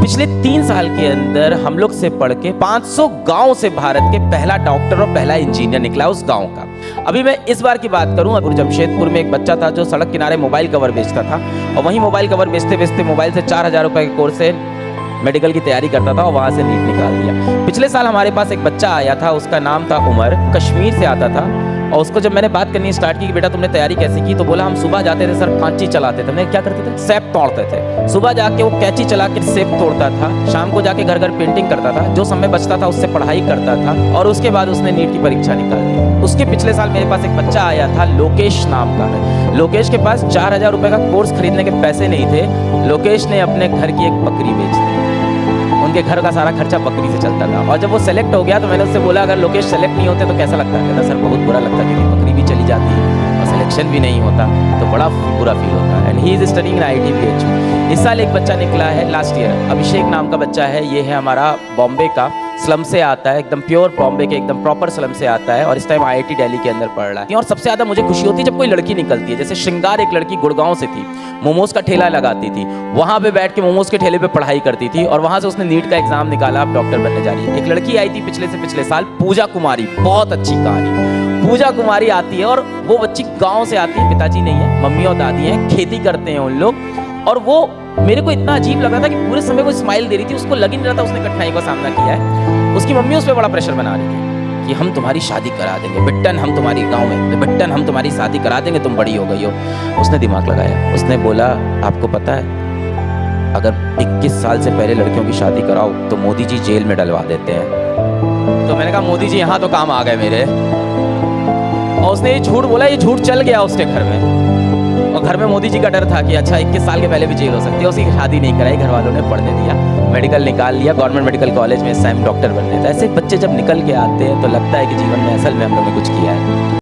पिछले 3 साल के अंदर हम लोग से पढ़ के 500 गांव से भारत के पहला डॉक्टर और पहला इंजीनियर निकला उस गांव का। अभी मैं इस बार की बात करूं, अभी जमशेदपुर में एक बच्चा था जो सड़क किनारे मोबाइल कवर बेचता था और वहीं मोबाइल कवर बेचते बेचते मोबाइल से 4,000 रुपए के कोर्स से मेडिकल की तैयारी करता था और वहाँ से नीट निकाल दिया। पिछले साल हमारे पास एक बच्चा आया था, उसका नाम था उमर, कश्मीर से आता था और उसको जब मैंने बात करनी स्टार्ट की कि बेटा तुमने तैयारी कैसे की, तो बोला हम सुबह जाते थे सर फांची चलाते थे। मैं क्या करते थे? सेब तोड़ते थे। सुबह जाके वो कैंची चला के सेब तोड़ता था, शाम को जाके घर घर पेंटिंग करता था, जो समय बचता था उससे पढ़ाई करता था और उसके बाद उसने नीट की परीक्षा निकाल दी। उसके पिछले साल मेरे पास एक बच्चा आया था, लोकेश नाम का है। लोकेश के पास 4,000 रुपए का कोर्स खरीदने के पैसे नहीं थे। लोकेश ने अपने घर की एक बकरी बेच दी। उनके घर का सारा खर्चा बकरी से चलता था और जब वो सेलेक्ट हो गया तो मैंने उससे बोला अगर लोकेश सेलेक्ट नहीं होते तो कैसा लगता है? कहता सर बहुत बुरा लगता है क्योंकि बकरी भी चली जाती है और सिलेक्शन भी नहीं होता तो बड़ा बुरा फील होता है। And he is studying in IIT। इस साल एक बच्चा निकला है लास्ट ईयर, अभिषेक नाम का बच्चा है। ये है हमारा बॉम्बे का, स्लम से आता है, एकदम प्योर बॉम्बे के एकदम प्रॉपर स्लम से आता है और इस टाइम IIT दिल्ली के अंदर पढ़ रहा है। और सबसे ज़्यादा मुझे खुशी होती है जब कोई लड़की निकलती है। जैसे श्रृंगार एक लड़की गुड़गांव से थी, मोमोज का ठेला लगाती थी, वहाँ पे बैठ के मोमोज के ठेले पे पढ़ाई करती थी और वहाँ से उसने नीट का एग्जाम निकाला, अब डॉक्टर बनने जा रही है। एक लड़की आई थी पिछले से पिछले साल, पूजा कुमारी, बहुत अच्छी कहानी। पूजा कुमारी आती है और वो बच्ची गाँव से आती है, पिताजी नहीं है, मम्मी और दादी हैं, खेती करते हैं उन लोग। और वो मेरे को इतना अजीब लगा था कि पूरे समय वो स्माइल दे रही थी, उसको लग ही नहीं रहा था उसने कठिनाई का सामना किया है। उसकी मम्मी उस पर बड़ा प्रेशर बना रही थी कि हम तुम्हारी शादी करा देंगे बिट्टन, हम तुम्हारी गांव में बिट्टन हम तुम्हारी शादी करा देंगे, तुम बड़ी हो गई हो। उसने दिमाग लगाया, उसने बोला आपको पता है अगर 21 साल से पहले लड़कियों की शादी कराओ तो मोदी जी जेल में डलवा देते हैं। तो मैंने कहा मोदी जी यहाँ तो काम आ गए मेरे। और उसने ये झूठ बोला, ये झूठ चल गया उसके घर में और घर में मोदी जी का डर था कि अच्छा 21 साल के पहले भी जेल हो सकती है। उसकी शादी नहीं कराई, घर वालों ने पढ़ने दिया, मेडिकल निकाल लिया, गवर्नमेंट मेडिकल कॉलेज में इस टाइम डॉक्टर बनने था। ऐसे बच्चे जब निकल के आते हैं तो लगता है कि जीवन में असल में हम लोगों ने कुछ किया है।